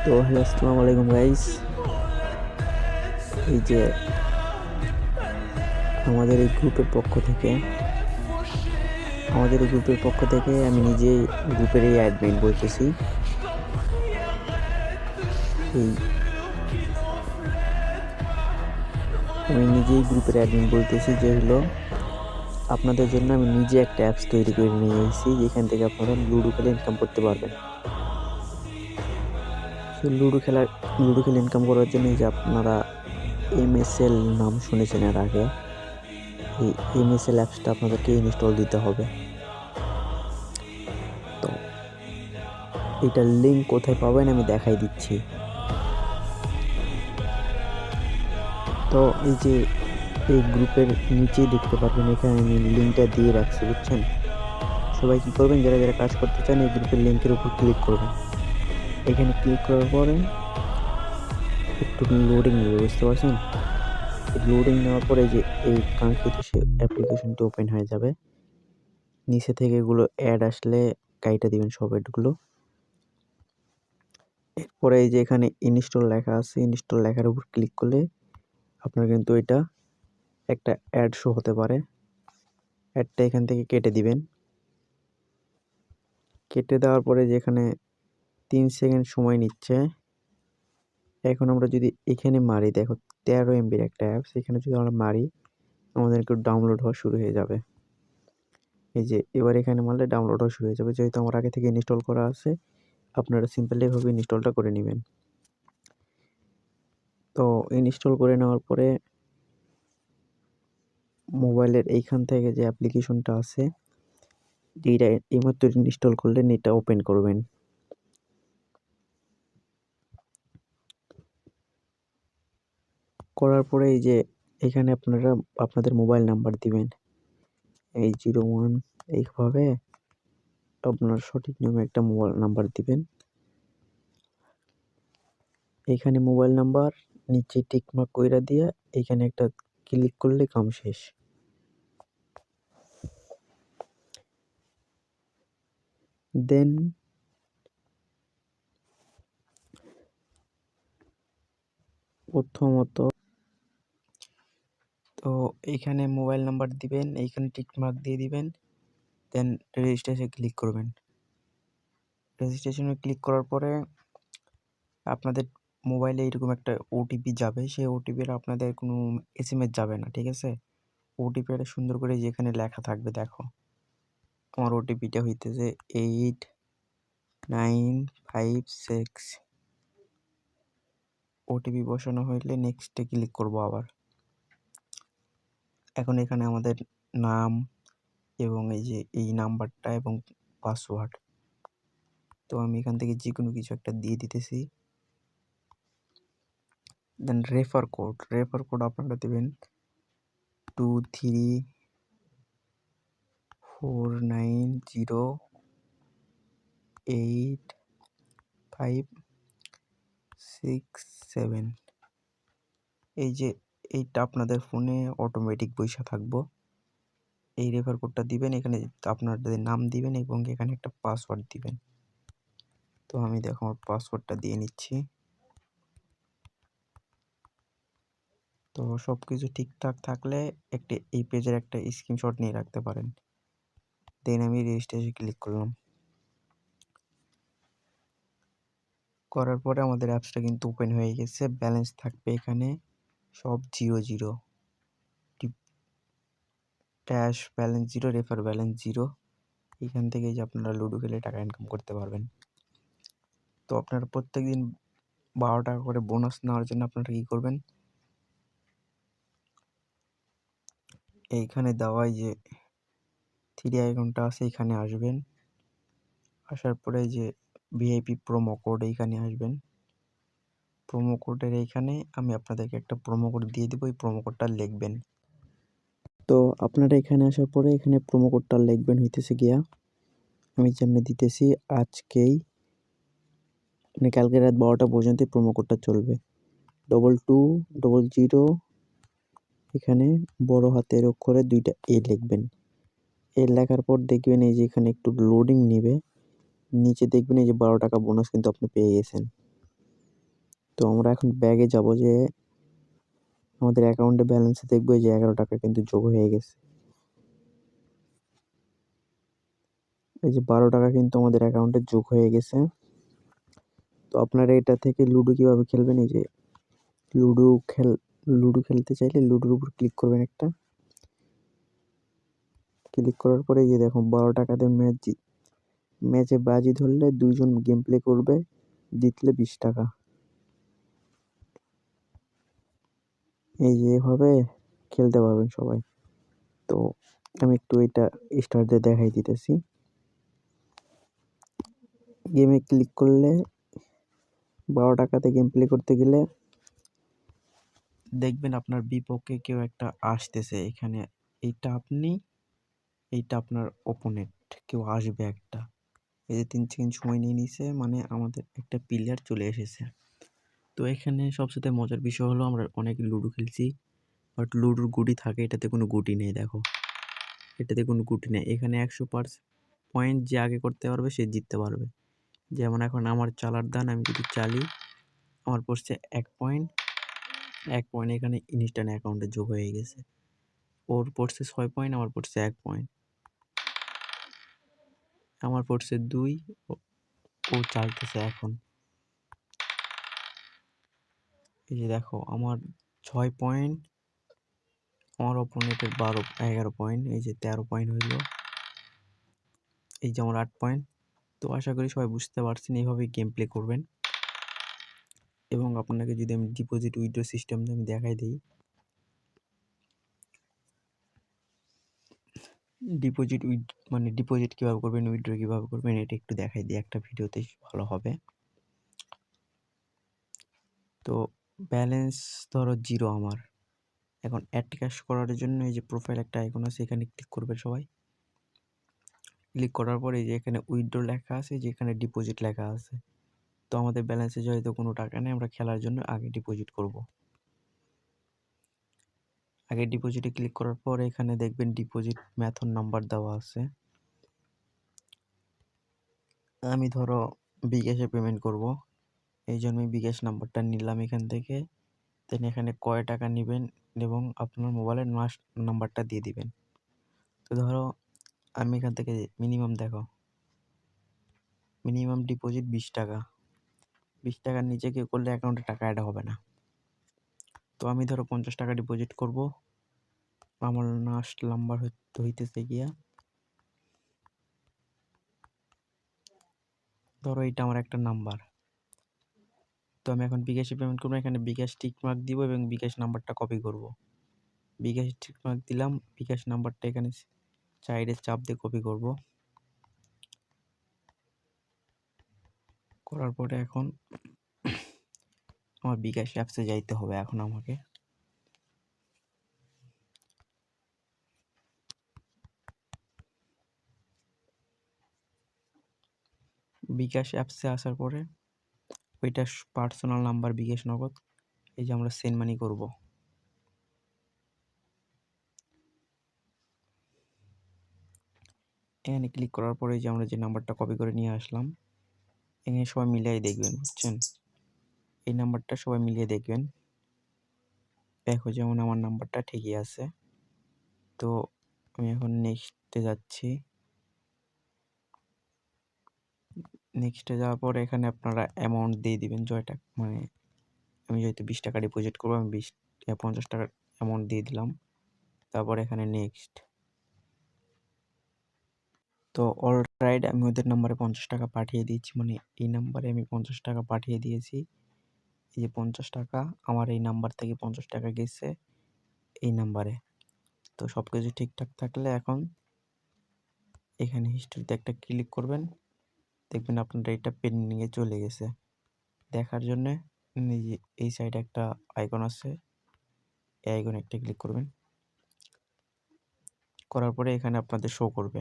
তো হ্যালো, আসসালামু আলাইকুম গাইস। এই যে আমাদের এই গ্রুপের পক্ষ থেকে আমি নিজেই গ্রুপের এই অ্যাডমিন বলতেছি। এই আমি নিজেই গ্রুপের অ্যাডমিন বলতেছি যে হলো আপনাদের জন্য আমি নিজে একটা অ্যাপস তৈরি করে নিয়ে এসেছি, যেখান থেকে আপনারা লুডো খেলে ইনকাম করতে পারবেন। সো লুডো খেলে ইনকাম করার জন্য যে আপনারা MSL নাম শুনেছেন এর আগে। এই MSL অ্যাপসটা আপনাদেরকে ইনস্টল দিতে হবে। তো এটার লিঙ্ক কোথায় পাবেন আমি দেখাই দিচ্ছি। তো এই যে এই গ্রুপের নিচেই দেখতে পারবেন, এখানে আমি লিঙ্কটা দিয়ে রাখছি, বুঝছেন? সবাই কি করবেন, যারা যারা কাজ করতে চান এই গ্রুপের লিঙ্কের উপর ক্লিক করবেন। এখানে ক্লিক করার পরে একটু লোডিং নেবে, বুঝতে পারছেন? লোডিং নেওয়ার পরে যে এই কাঙ্ক্ষিত সে অ্যাপ্লিকেশনটি ওপেন হয়ে যাবে। নিচে থেকে এগুলো অ্যাড আসলে কাইটা দিবেন সব অ্যাডগুলো। এরপরে এই যে এখানে ইনস্টল লেখা আছে, ইনস্টল লেখার উপর ক্লিক করলে আপনার কিন্তু এটা একটা অ্যাড শো হতে পারে। অ্যাডটা এখান থেকে কেটে দিবেন। কেটে দেওয়ার পরে যেখানে 3 সেকেন্ড সময় নিচ্ছে। এখন আমরা যদি এখানে মারি, দেখো 13 MBর একটা অ্যাপস, এখানে যদি আমরা মারি আমাদের একটু ডাউনলোড হওয়া শুরু হয়ে যাবে। এই যে এবার এখানে মারলে ডাউনলোড হওয়া শুরু হয়ে যাবে, যেহেতু আমার আগে থেকে ইনস্টল করা আছে। আপনারা সিম্পলি এভাবে ইনস্টলটা করে নেবেন। তো ইনস্টল করে নেওয়ার পরে মোবাইলের এইখান থেকে যে অ্যাপ্লিকেশনটা আছে, যেটা এইমাত্র ইনস্টল করলেন, এটা ওপেন করবেন। করার পরে এই যে এখানে আপনারা আপনাদের মোবাইল নাম্বার দিবেন, এই 01 এইভাবে আপনার সঠিক নিয়মে একটা মোবাইল নাম্বার দিবেন। এখানে মোবাইল নাম্বার নিচে টিকমার্ক কইরা দিয়ে এখানে একটা ক্লিক করলে কাম শেষ। দেন প্রথমত তো এইখানে মোবাইল নাম্বার দিবেন, এইখানে টিকমার্ক দিয়ে দিবেন, দেন রেজিস্ট্রেশনে ক্লিক করবেন। রেজিস্ট্রেশনে ক্লিক করার পরে আপনাদের মোবাইলে এরকম একটা ওটিপি যাবে, সেই ওটিপির আপনাদের কোনো SMS যাবে না, ঠিক আছে? ওটিপিটা সুন্দর করে যেখানে লেখা থাকবে, দেখো আমার ওটিপিটা হইতেছে 8956। ওটিপি বসানো হইলে নেক্সটে ক্লিক করব আবার। এখন এখানে আমাদের নাম এবং এই যে এই নাম্বারটা এবং পাসওয়ার্ড, তো আমি এখান থেকে যে কোনো কিছু একটা দিয়ে দিতেছি। দেন রেফার কোড আপনারা দেবেন 23490857। এই যে এইটা আপনাদের ফোনে অটোমেটিক বইসা থাকবো। এই রেফার কোডটা দিবেন, এখানে আপনাদের নাম দিবেন এবং এখানে একটা পাসওয়ার্ড দিবেন। তো আমি দেখো আমার পাসওয়ার্ডটা দিয়ে নিচ্ছি। তো সব কিছু ঠিকঠাক থাকলে এই পেজের একটা স্ক্রিনশট নিয়ে রাখতে পারেন। দেন আমি রেজিস্ট্রেশনে ক্লিক করলাম। করার পরে আমাদের অ্যাপসটা কিন্তু ওপেন হয়ে গেছে। ব্যালেন্স থাকবে এখানে সব 0 ক্যাশ ব্যালেন্স 0, রেফার ব্যালেন্স 0। এখান থেকে যে আপনারা লুডো খেলে টাকা ইনকাম করতে পারবেন। তো আপনারা প্রত্যেকদিন 12 টাকা করে বোনাস নেওয়ার জন্য আপনারা কি করবেন, এইখানে দেওয়াই যে 3 আইকনটা আছে এখানে আসবেন। আসার পরে যে ভিআইপি প্রোমো কোড এইখানে আসবেন। প্রোমো কোডের এইখানে আমি আপনাদেরকে একটা প্রোমো কোড দিয়ে দেবো, এই প্রোমো কোডটা লিখবেন। তো আপনারা এখানে আসার পরে এখানে প্রোমো কোডটা লিখবেন হইতেছে গিয়া, আমি যেমনি দিতেছি আজকেই, মানে কালকে রাত 12টা পর্যন্ত প্রোমো কোডটা চলবে। 2200, এখানে বড় হাতের অক্ষরে 2টা A লিখবেন। এ লেখার পর দেখবেন এই যে এখানে একটু লোডিং নিবে, নিচে দেখবেন এই যে 12 টাকা বোনাস কিন্তু আপনি পেয়ে গেছেন। তো আমরা এখন ব্যাগে যাব, যে আমাদের অ্যাকাউন্টে ব্যালেন্সে দেখবো যে 11 টাকা কিন্তু যোগ হয়ে গেছে। এই যে 12 টাকা কিন্তু আমাদের অ্যাকাউন্টে যোগ হয়ে গেছে। তো আপনারা এটা থেকে লুডো কিভাবে খেলবেন, এই যে লুডো লুডো খেলতে চাইলে লুডোর উপর ক্লিক করবেন একটা। ক্লিক করার পরে এই যে দেখুন 12 টাকাতে ম্যাচে বাজি ধরলে 2 জন গেম প্লে করবে, জিতলে 20 টাকা। এই যে এভাবে খেলতে পারবেন সবাই। তো আমি একটু এটা স্টার্ট দিয়ে দেখাই দিতেছি। গেমে ক্লিক করলে 12 টাকাতে গেম প্লে করতে গেলে দেখবেন আপনার বিপক্ষে কেউ একটা আসতেছে। এখানে এইটা আপনার অপোনেন্ট কেউ আসবে একটা। এই যে 3 সেকেন্ড সময় নিয়ে নিছে, মানে আমাদের একটা প্লেয়ার চলে এসেছে। তো এখানে সবচেয়ে মজার বিষয় হলো আমরা অনেক লুডো খেলছি, বাট লুডোর গুটি থাকে, এটাতে কোনো গুটি নেই। দেখো এটাতে কোনো গুটি নেই। এখানে 100% পয়েন্ট যে আগে করতে পারবে সে জিততে পারবে। যেমন এখন আমার চালার দান, আমি যদি চালি আমার পড়ছে 1 পয়েন্ট। 1 পয়েন্ট এখানে ইনস্ট্যান্ট অ্যাকাউন্টে যোগ হয়ে গেছে। ওর পড়ছে 6 পয়েন্ট, আমার পড়ছে 1 পয়েন্ট। আমার পড়ছে 2, ও চালতেছে এখন। এই যে দেখো আমার 6 পয়েন্ট, আমার অপোনেন্টের 11 পয়েন্ট, এই যে 13 পয়েন্ট হইল। এই যে আমার 8 পয়েন্ট। তো আশা করি সবাই বুঝতে পারছেন, এইভাবেই গেম প্লে করবেন। এবং আপনাকে যদি আমি ডিপোজিট উইথড্র সিস্টেম আমি দেখাই দিই, ডিপোজিট কীভাবে করবেন, উইথড্র কীভাবে করবেন, এটা একটু দেখাই দিই একটা ভিডিওতেই ভালো হবে। তো ব্যালেন্স ধরো 0 আমার। এখন অ্যাড ক্যাশ করার জন্য এই যে প্রোফাইল একটা আইকন আছে, এখানে ক্লিক করবে সবাই। ক্লিক করার পরে এই যে এখানে উইথড্র লেখা আছে, যে এখানে ডিপোজিট লেখা আছে। তো আমাদের ব্যালেন্সে যেহেতু কোনো টাকা নেই, আমরা খেলার জন্য আগে ডিপোজিট করব। আগে ডিপোজিটে ক্লিক করার পর এখানে দেখবেন ডিপোজিট মেথড নাম্বার দেওয়া আছে। আমি ধরো বিকাশে পেমেন্ট করব, এই জন্য আমি বিকাশ নাম্বারটা নিলাম এখান থেকে। দেন এখানে কয় টাকা নেবেন এবং আপনার মোবাইলের নাম্বারটা দিয়ে দিবেন। তো ধরো আমি এখান থেকে মিনিমাম ডিপোজিট 20 টাকা। 20 টাকার নিচে কেউ করলে অ্যাকাউন্টে টাকা অ্যাড হবে না। তো আমি ধরো 50 টাকা ডিপোজিট করব। আমার নাম্বার হইতেছে গিয়া, ধরো এইটা আমার একটা নাম্বার। তো আমি এখন বিকাশে পেমেন্ট করবো, এখানে বিকাশ টিক মার্ক দিব এবং বিকাশ নাম্বারটা কপি করব। বিকাশ টিক মার্ক দিলাম, বিকাশ নাম্বারটা এখানে সাইডে চাপ দিয়ে কপি করব। করার পরে এখন আমার বিকাশ অ্যাপসে যাইতে হবে। এখন আমাকে বিকাশ অ্যাপসে আসার পরে ওইটা পার্সোনাল নাম্বার বিকাশ নগদ, এই যে আমরা সেন্ড মানি করব। এখানে ক্লিক করার পরে যে আমরা যে নাম্বারটা কপি করে নিয়ে আসলাম, এখানে সবাই মিলিয়ে দেখবেন, বুঝছেন? এই নাম্বারটা সবাই মিলিয়ে দেখবেন। দেখো যেমন আমার নাম্বারটা ঠিকই আছে। তো আমি এখন নেক্সটে যাচ্ছি। নেক্সটে যাওয়ার পরে এখানে আপনারা অ্যামাউন্ট দিয়ে দিবেন জয়টা, মানে আমি যেহেতু 20 টাকা ডিপোজিট করবো, আমি 50 টাকার অ্যামাউন্ট দিয়ে দিলাম। তারপর এখানে নেক্সট। তো অলরাইট আমি ওদের নাম্বারে 50 টাকা পাঠিয়ে দিয়েছি, মানে এই নাম্বারে আমি 50 টাকা পাঠিয়ে দিয়েছি। এই যে 50 টাকা আমার এই নাম্বার থেকে 50 টাকা গেছে এই নাম্বারে। তো সব কিছু ঠিকঠাক থাকলে এখন এখানে হিস্ট্রিতে একটা ক্লিক করবেন, দেখবেন আপনার এটা পেন্ডিংয়ে চলে গেছে। দেখার জন্যে এই সাইডে একটা আইকন আছে, এই আইকনে একটা ক্লিক করবেন। করার পরে এখানে আপনাদের শো করবে।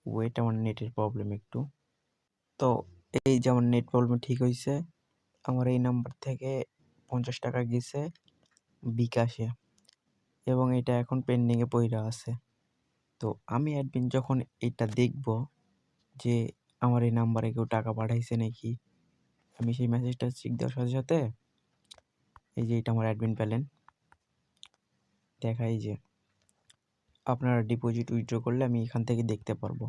ওয়েট, আমার নেটের প্রবলেম একটু। তো এই যে আমার নেট প্রবলেম ঠিক হয়েছে, আমার এই নাম্বার থেকে 50 টাকা গেছে বিকাশে এবং এটা এখন পেন্ডিংয়ে পড়ে আছে। তো আমি অ্যাডমিন যখন এটা দেখব যে আমার এই নাম্বারে কেউ টাকা পাঠাইছে নাকি, আমি সেই মেসেজটা চেক দেওয়ার সাথে সাথে এই যে এটা আমার অ্যাডমিন প্যানেল দেখাই যে আপনারা ডিপোজিট উইথড্র করলে আমি এখান থেকে দেখতে পারবো।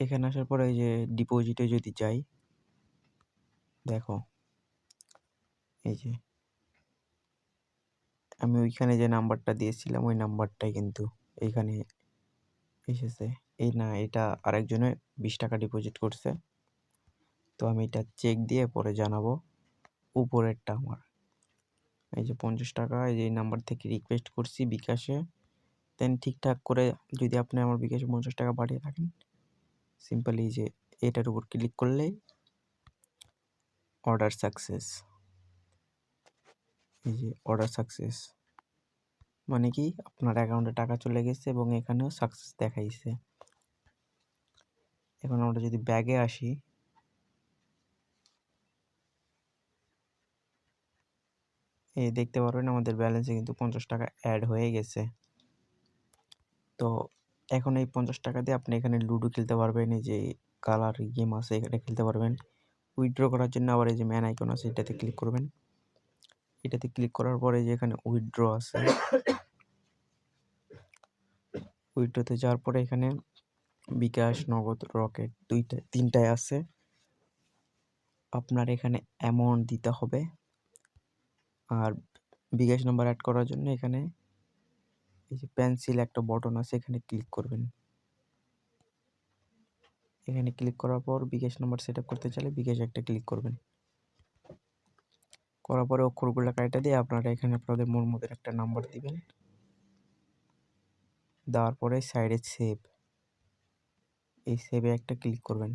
এখানে আসার পরে এই যে ডিপোজিটে যদি যাই, দেখো এই যে আমি ওইখানে যে নাম্বারটা দিয়েছিলাম ওই নাম্বারটাই কিন্তু এইখানে এসেছে। এই না, এটা আরেকজনে 20 টাকা ডিপোজিট করছে। তো আমি এটা চেক দিয়ে পরে জানাবো। উপরেরটা আমার এই যে 50 টাকা এই যে এই নাম্বার থেকে রিকোয়েস্ট করছি বিকাশে। দেন ঠিকঠাক করে যদি আপনি আমার বিকাশে 50 টাকা পাঠিয়ে থাকেন, সিম্পলি যে এটার উপর ক্লিক করলেই অর্ডার সাকসেস। এই যে অর্ডার সাকসেস মানে কি আপনার অ্যাকাউন্টে টাকা চলে গেছে এবং এখানেও সাকসেস দেখাইছে। এখন আমরা যদি ব্যাগে আসি, এই দেখতে পারবেন আমাদের ব্যালেন্সে কিন্তু 50 টাকা অ্যাড হয়ে গেছে। তো এখন এই 50 টাকা দিয়ে আপনি এখানে লুডো খেলতে পারবেন। এই যে কালার গেম আছে এখানে খেলতে পারবেন। উইথড্র করার জন্য আবার এই যে ম্যান আইকন আছে এটাতে ক্লিক করবেন। এটাতে ক্লিক করার পরে যে এখানে উইথড্র আছে, উইথড্রতে যাওয়ার পরে এখানে বিকাশ, নগদ, রকেট তিনটায় আছে। আপনার এখানে অ্যামাউন্ট দিতে হবে। আর বিকাশ নাম্বার অ্যাড করার জন্য এখানে এই যে পেন্সিল একটা বটন আছে এখানে ক্লিক করবেন। এখানে ক্লিক করার পর বিকাশ নাম্বার সেট আপ করতে চাইলে বিকাশ একটা ক্লিক করবেন। করার পরে অক্ষরগুলো কাইটা দিয়ে আপনারা এখানে আপনাদের মন মতো একটা নাম্বার দিবেন। দেওয়ার পরে সাইডে সেভ, এই সেভে একটা ক্লিক করবেন।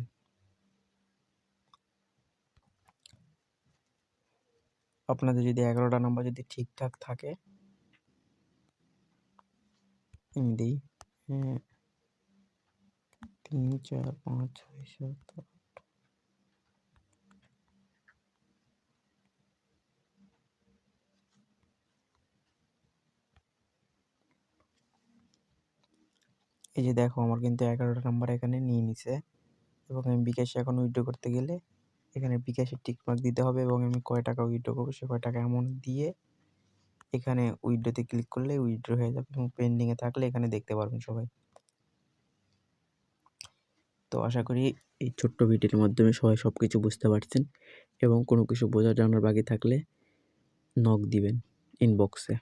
আপনাদের যদি 11টা নাম্বার যদি ঠিকঠাক থাকে, আমি দিই 3 4 5 6 7 8। এই যে দেখো আমার কিন্তু 11টা নাম্বার এখানে নিয়ে নিছে এবং আমি বিকাশে এখন উইথড্র করতে গেলে এখানে বিকাশে টিকমার্ক দিতে হবে এবং আমি কয় টাকা উইথড্র করবো সে কয় টাকা অ্যামাউন্ট দিয়ে এখানে উইথড্রতে ক্লিক করলে উইথড্র হয়ে যাবে এবং পেন্ডিংয়ে থাকলে এখানে দেখতে পারবেন সবাই। তো আশা করি এই ছোট্ট ভিডিওর মাধ্যমে সবাই সব কিছু বুঝতে পারছেন এবং কোনো কিছু বোঝা জানার বাকি থাকলে নক দিবেন ইনবক্সে।